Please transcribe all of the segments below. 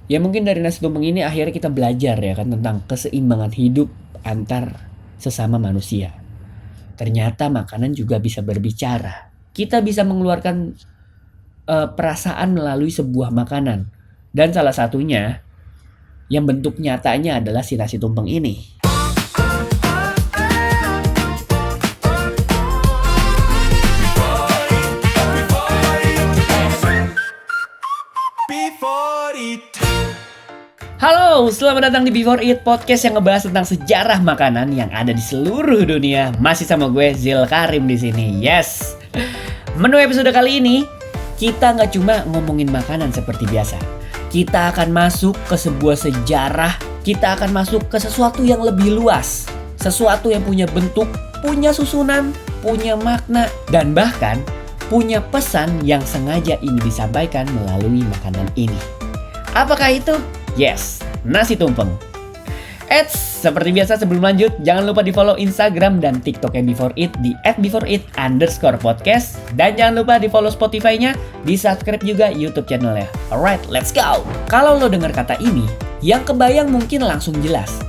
Ya mungkin dari nasi tumpeng ini akhirnya kita belajar ya kan tentang keseimbangan hidup antar sesama manusia. Ternyata makanan juga bisa berbicara. Kita bisa mengeluarkan perasaan melalui sebuah makanan. Dan salah satunya yang bentuk nyatanya adalah si nasi tumpeng ini. Halo, selamat datang di Before Eat Podcast yang ngebahas tentang sejarah makanan yang ada di seluruh dunia. Masih sama gue Zil Karim di sini. Yes. Menu episode kali ini kita nggak cuma ngomongin makanan seperti biasa. Kita akan masuk ke sebuah sejarah. Kita akan masuk ke sesuatu yang lebih luas. Sesuatu yang punya bentuk, punya susunan, punya makna, dan bahkan punya pesan yang sengaja ingin disampaikan melalui makanan ini. Apakah itu? Yes, nasi tumpeng. Seperti biasa sebelum lanjut, jangan lupa di follow Instagram dan TikToknya Before Eat di @beforeeat_podcast. Dan jangan lupa di follow Spotify-nya, di subscribe juga YouTube channelnya. Alright, let's go! Kalau lo dengar kata ini, yang kebayang mungkin langsung jelas.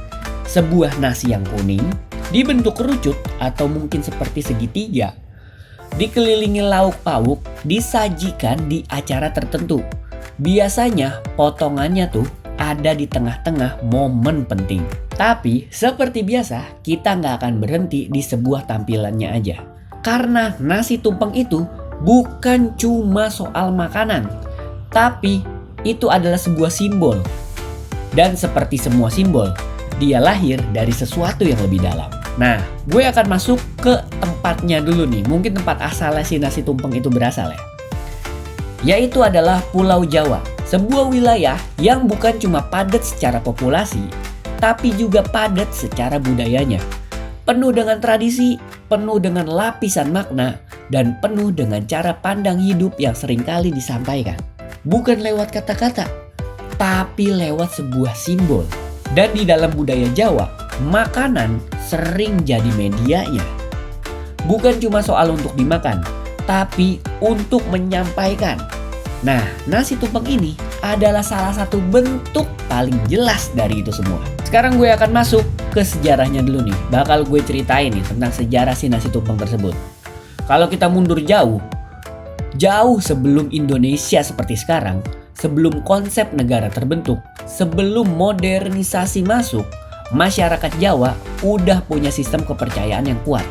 Sebuah nasi yang kuning, dibentuk kerucut atau mungkin seperti segitiga, dikelilingi lauk pauk, disajikan di acara tertentu. Biasanya potongannya tuh ada di tengah-tengah momen penting. Tapi seperti biasa kita nggak akan berhenti di sebuah tampilannya aja. Karena nasi tumpeng itu bukan cuma soal makanan. Tapi itu adalah sebuah simbol. Dan seperti semua simbol, dia lahir dari sesuatu yang lebih dalam. Nah, gue akan masuk ke tempatnya dulu nih. Mungkin tempat asalnya si nasi tumpeng itu berasal ya. Yaitu adalah Pulau Jawa. Sebuah wilayah yang bukan cuma padat secara populasi, tapi juga padat secara budayanya. Penuh dengan tradisi, penuh dengan lapisan makna, dan penuh dengan cara pandang hidup yang seringkali disampaikan. Bukan lewat kata-kata, tapi lewat sebuah simbol. Dan di dalam budaya Jawa, makanan sering jadi medianya. Bukan cuma soal untuk dimakan, tapi untuk menyampaikan. Nah, nasi tumpeng ini adalah salah satu bentuk paling jelas dari itu semua. Sekarang gue akan masuk ke sejarahnya dulu nih. Bakal gue ceritain nih tentang sejarah si nasi tumpeng tersebut. Kalau kita mundur jauh sebelum Indonesia seperti sekarang, sebelum konsep negara terbentuk, sebelum modernisasi masuk, masyarakat Jawa udah punya sistem kepercayaan yang kuat.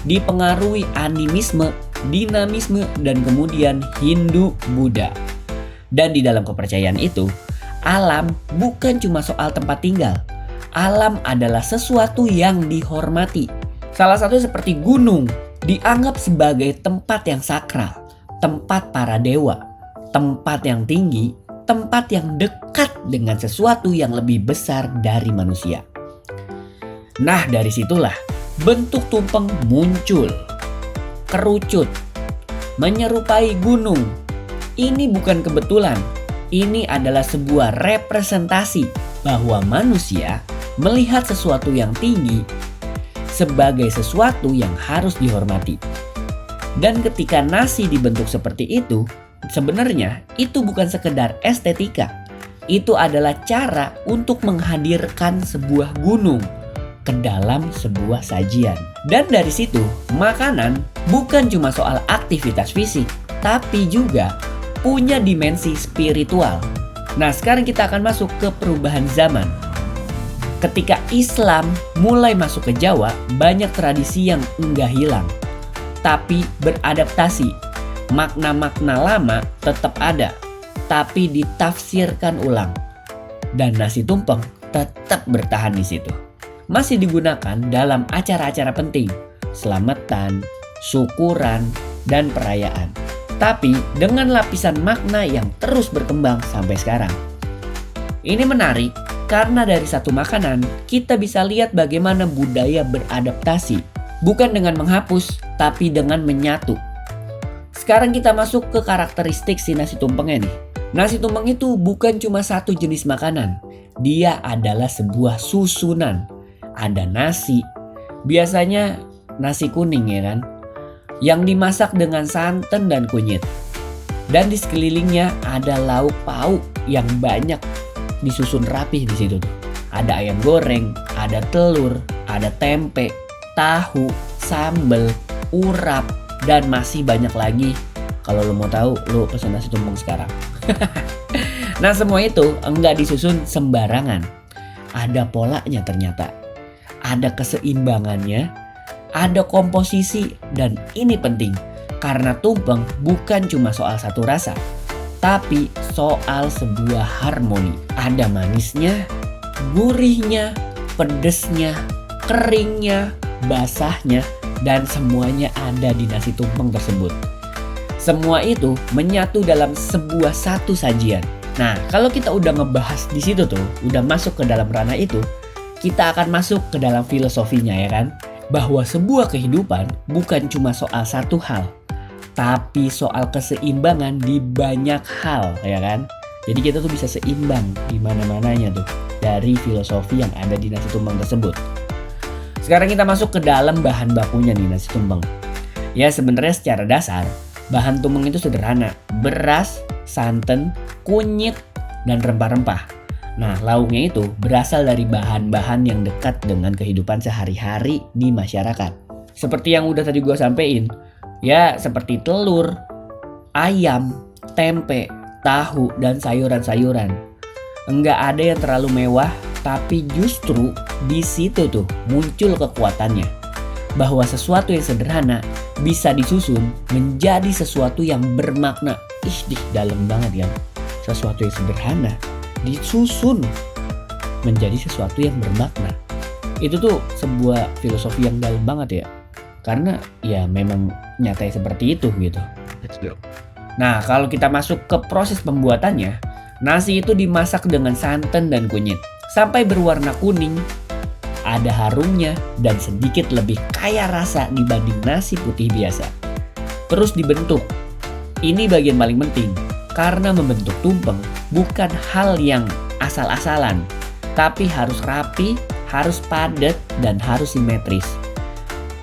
Dipengaruhi animisme, dinamisme, dan kemudian Hindu-Buddha. Dan di dalam kepercayaan itu, alam bukan cuma soal tempat tinggal. Alam adalah sesuatu yang dihormati. Salah satu seperti gunung, dianggap sebagai tempat yang sakral, tempat para dewa, tempat yang tinggi, tempat yang dekat dengan sesuatu yang lebih besar dari manusia. Nah, dari situlah bentuk tumpeng muncul. Kerucut, menyerupai gunung. Ini bukan kebetulan. Ini adalah sebuah representasi bahwa manusia melihat sesuatu yang tinggi sebagai sesuatu yang harus dihormati. Dan ketika nasi dibentuk seperti itu, sebenarnya itu bukan sekedar estetika. Itu adalah cara untuk menghadirkan sebuah gunung ke dalam sebuah sajian. Dan dari situ, makanan bukan cuma soal aktivitas fisik, tapi juga punya dimensi spiritual. Nah, sekarang kita akan masuk ke perubahan zaman. Ketika Islam mulai masuk ke Jawa, banyak tradisi yang enggak hilang, tapi beradaptasi. Makna-makna lama tetap ada, tapi ditafsirkan ulang. Dan nasi tumpeng tetap bertahan di situ. Masih digunakan dalam acara-acara penting, selamatan, syukuran, dan perayaan. Tapi dengan lapisan makna yang terus berkembang sampai sekarang. Ini menarik karena dari satu makanan kita bisa lihat bagaimana budaya beradaptasi. Bukan dengan menghapus, tapi dengan menyatu. Sekarang kita masuk ke karakteristik si nasi tumpengnya nih. Nasi tumpeng itu bukan cuma satu jenis makanan. Dia adalah sebuah susunan. Ada nasi, biasanya nasi kuning ya kan, yang dimasak dengan santan dan kunyit. Dan di sekelilingnya ada lauk pauk yang banyak disusun rapih di situ tuh. Ada ayam goreng, ada telur, ada tempe, tahu, sambal, urap, dan masih banyak lagi. Kalau lo mau tahu, lo pesan nasi tumpeng sekarang. Nah, semua itu enggak disusun sembarangan. Ada polanya ternyata. Ada keseimbangannya, ada komposisi, dan ini penting. Karena tumpeng bukan cuma soal satu rasa, tapi soal sebuah harmoni. Ada manisnya, gurihnya, pedesnya, keringnya, basahnya, dan semuanya ada di nasi tumpeng tersebut. Semua itu menyatu dalam sebuah satu sajian. Nah, kalau kita udah ngebahas di situ tuh, udah masuk ke dalam ranah itu, kita akan masuk ke dalam filosofinya, ya kan? Bahwa sebuah kehidupan bukan cuma soal satu hal, tapi soal keseimbangan di banyak hal, ya kan? Jadi kita tuh bisa seimbang di mana-mananya tuh dari filosofi yang ada di nasi tumpeng tersebut. Sekarang kita masuk ke dalam bahan bakunya nih nasi tumpeng. Ya sebenarnya secara dasar bahan tumpeng itu sederhana, beras, santan, kunyit, dan rempah-rempah. Nah, lauknya itu berasal dari bahan-bahan yang dekat dengan kehidupan sehari-hari di masyarakat. Seperti yang udah tadi gue sampein, ya seperti telur, ayam, tempe, tahu, dan sayuran-sayuran. Enggak ada yang terlalu mewah, tapi justru di situ tuh muncul kekuatannya. Bahwa sesuatu yang sederhana bisa disusun menjadi sesuatu yang bermakna. Dalam banget kan. Sesuatu yang sederhana disusun menjadi sesuatu yang bermakna. Itu tuh sebuah filosofi yang dalam banget ya. Karena ya memang nyatanya seperti itu gitu. Nah, kalau kita masuk ke proses pembuatannya, nasi itu dimasak dengan santan dan kunyit sampai berwarna kuning, ada harumnya, dan sedikit lebih kaya rasa dibanding nasi putih biasa. Terus dibentuk. Ini bagian paling penting, karena membentuk tumpeng bukan hal yang asal-asalan, tapi harus rapi, harus padat, dan harus simetris.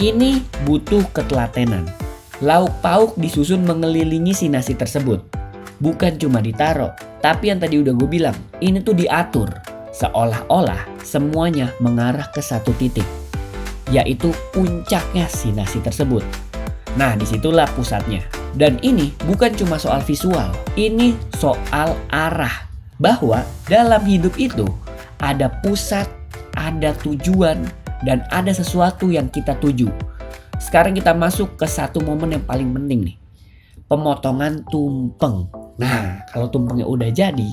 Ini butuh ketelatenan. Lauk pauk disusun mengelilingi si nasi tersebut. Bukan cuma ditaruh, tapi yang tadi udah gue bilang, ini tuh diatur. Seolah-olah semuanya mengarah ke satu titik, yaitu puncaknya si nasi tersebut. Nah, disitulah pusatnya. Dan ini bukan cuma soal visual, ini soal arah. Bahwa dalam hidup itu ada pusat, ada tujuan, dan ada sesuatu yang kita tuju. Sekarang kita masuk ke satu momen yang paling penting nih. Pemotongan tumpeng. Nah, kalau tumpengnya udah jadi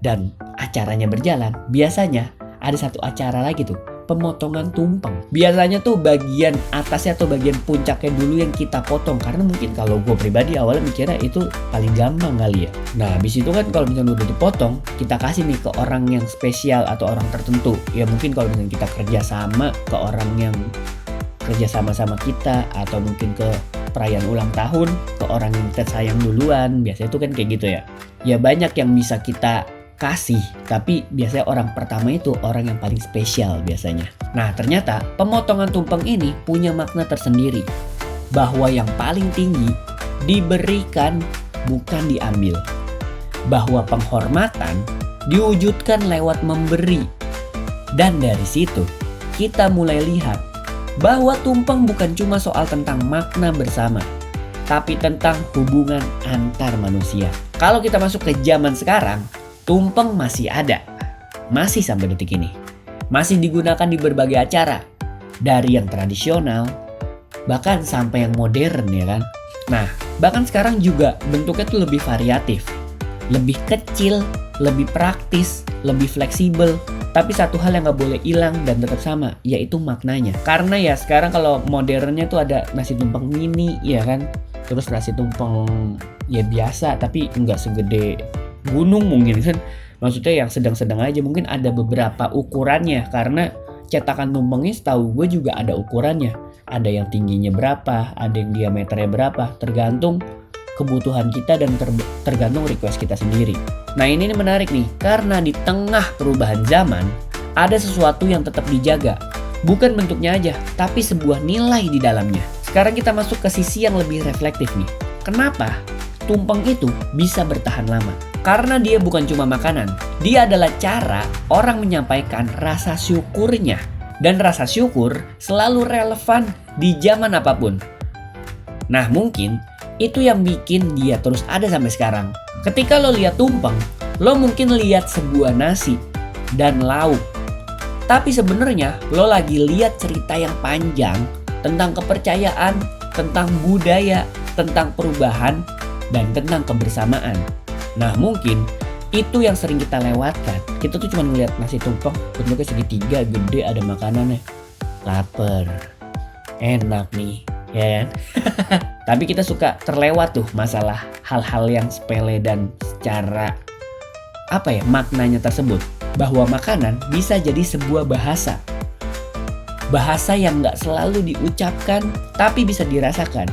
dan acaranya berjalan, biasanya ada satu acara lagi tuh, pemotongan tumpeng. Biasanya tuh bagian atasnya atau bagian puncaknya dulu yang kita potong. Karena mungkin kalau gue pribadi awalnya mikirnya itu paling gampang kali ya. Nah habis itu kan kalau misalnya udah dipotong, kita kasih nih ke orang yang spesial atau orang tertentu. Ya mungkin kalau misalnya kita kerja sama ke orang yang kerja sama-sama kita, atau mungkin ke perayaan ulang tahun ke orang yang kita sayang duluan. Biasanya itu kan kayak gitu ya. Ya banyak yang bisa kita kasih, tapi biasanya orang pertama itu orang yang paling spesial biasanya. Nah ternyata pemotongan tumpeng ini punya makna tersendiri, bahwa yang paling tinggi diberikan bukan diambil, bahwa penghormatan diwujudkan lewat memberi. Dan dari situ kita mulai lihat bahwa tumpeng bukan cuma soal tentang makna bersama, tapi tentang hubungan antar manusia. Kalau kita masuk ke zaman sekarang, tumpeng masih ada, masih sampai detik ini. Masih digunakan di berbagai acara, dari yang tradisional, bahkan sampai yang modern ya kan. Nah, bahkan sekarang juga bentuknya tuh lebih variatif, lebih kecil, lebih praktis, lebih fleksibel. Tapi satu hal yang gak boleh hilang dan tetap sama, yaitu maknanya. Karena ya sekarang kalau modernnya tuh ada nasi tumpeng mini ya kan. Terus nasi tumpeng ya biasa tapi nggak segede gunung mungkin kan. Maksudnya yang sedang-sedang aja, mungkin ada beberapa ukurannya. Karena cetakan tumpengnya setahu gue juga ada ukurannya. Ada yang tingginya berapa, ada yang diameternya berapa, tergantung kebutuhan kita dan tergantung request kita sendiri. Nah ini nih menarik nih, karena di tengah perubahan zaman ada sesuatu yang tetap dijaga. Bukan bentuknya aja, tapi sebuah nilai di dalamnya. Sekarang kita masuk ke sisi yang lebih reflektif nih. Kenapa tumpeng itu bisa bertahan lama? Karena dia bukan cuma makanan, dia adalah cara orang menyampaikan rasa syukurnya. Dan rasa syukur selalu relevan di zaman apapun. Nah mungkin itu yang bikin dia terus ada sampai sekarang. Ketika lo lihat tumpeng, lo mungkin lihat sebuah nasi dan lauk. Tapi sebenarnya lo lagi lihat cerita yang panjang tentang kepercayaan, tentang budaya, tentang perubahan, dan tentang kebersamaan. Nah mungkin itu yang sering kita lewatkan. Kita tuh cuma ngeliat nasi tumpeng, bentuknya segitiga, gede, ada makanannya. Laper, enak nih, ya kan? Tapi kita suka terlewat tuh masalah hal-hal yang sepele dan secara maknanya tersebut. Bahwa makanan bisa jadi sebuah bahasa. Bahasa yang gak selalu diucapkan tapi bisa dirasakan.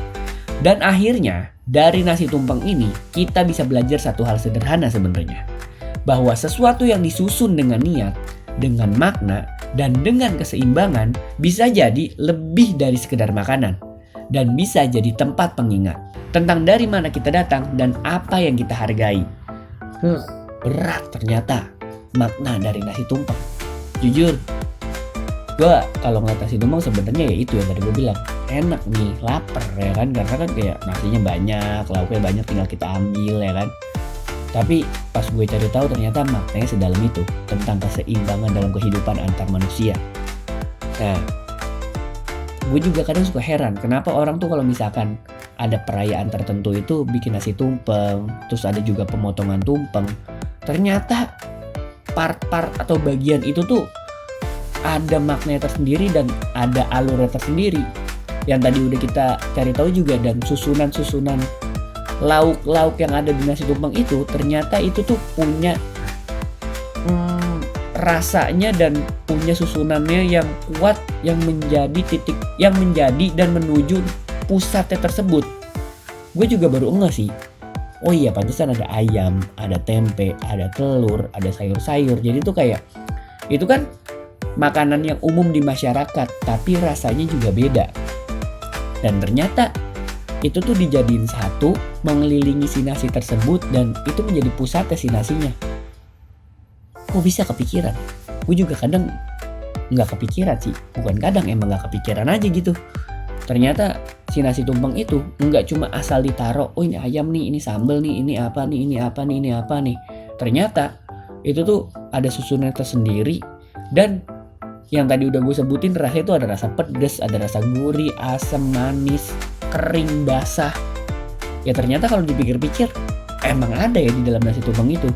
Dan akhirnya dari nasi tumpeng ini kita bisa belajar satu hal sederhana sebenarnya. Bahwa sesuatu yang disusun dengan niat, dengan makna, dan dengan keseimbangan bisa jadi lebih dari sekedar makanan. Dan bisa jadi tempat pengingat tentang dari mana kita datang dan apa yang kita hargai. Berat ternyata makna dari nasi tumpeng. Jujur, gue kalau ngeliat nasi tumpeng sebenarnya ya itu yang tadi gue bilang, enak nih, lapar ya kan, karena kan kayak nasinya banyak, lauknya banyak, tinggal kita ambil ya kan. Tapi pas gue cari tahu ternyata maknanya sedalam itu, tentang keseimbangan dalam kehidupan antar manusia. Nah, gue juga kadang suka heran kenapa orang tuh kalau misalkan ada perayaan tertentu itu bikin nasi tumpeng, terus ada juga pemotongan tumpeng. Ternyata part-part atau bagian itu tuh ada maknanya tersendiri dan ada alurnya tersendiri. Yang tadi udah kita cari tahu juga, dan susunan-susunan lauk-lauk yang ada di nasi tumpeng itu ternyata itu tuh punya rasanya dan punya susunannya yang kuat, yang menjadi titik, yang menjadi dan menuju pusatnya tersebut. Gue juga baru ngeh sih. Oh iya, pantesan ada ayam, ada tempe, ada telur, ada sayur-sayur. Jadi tuh kayak itu kan makanan yang umum di masyarakat, tapi rasanya juga beda. Dan ternyata itu tuh dijadiin satu, mengelilingi si nasi tersebut, dan itu menjadi pusatnya si nasinya. Kok bisa kepikiran? Gue juga kadang nggak kepikiran sih. Bukan kadang, emang nggak kepikiran aja gitu. Ternyata si nasi tumpeng itu nggak cuma asal ditaruh, oh ini ayam nih, ini sambal nih, ini apa nih, ini apa nih, ini apa nih. Ternyata itu tuh ada susunan tersendiri, dan yang tadi udah gue sebutin rasanya itu ada rasa pedas, ada rasa gurih, asam, manis, kering, basah. Ya ternyata kalau dipikir-pikir emang ada ya di dalam nasi tumpeng itu.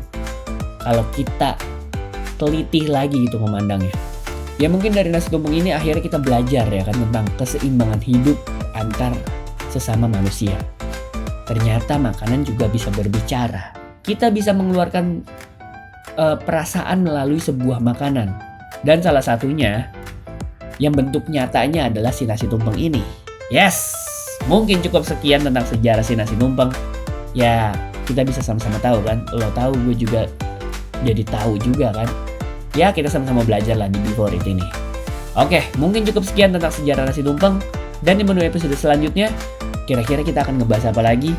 Kalau kita teliti lagi gitu memandangnya. Ya mungkin dari nasi tumpeng ini akhirnya kita belajar ya kan tentang keseimbangan hidup antar sesama manusia. Ternyata makanan juga bisa berbicara. Kita bisa mengeluarkan perasaan melalui sebuah makanan. Dan salah satunya yang bentuk nyatanya adalah si nasi tumpeng ini. Yes, mungkin cukup sekian tentang sejarah si nasi tumpeng. Ya kita bisa sama-sama tahu kan. Lo tahu, gue juga jadi tahu juga kan. Ya kita sama-sama belajar lah di Before It ini. Oke, mungkin cukup sekian tentang sejarah nasi tumpeng. Dan di menu episode selanjutnya, kira-kira kita akan ngebahas apa lagi?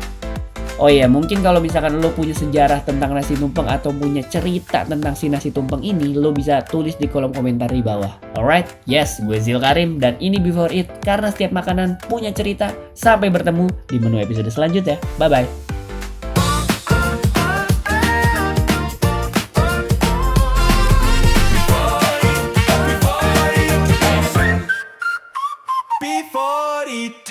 Oh iya, mungkin kalau misalkan lo punya sejarah tentang nasi tumpeng atau punya cerita tentang si nasi tumpeng ini, lo bisa tulis di kolom komentar di bawah. Alright, yes, gue Zil Karim dan ini Before It, karena setiap makanan punya cerita. Sampai bertemu di menu episode selanjutnya. Bye-bye. Before it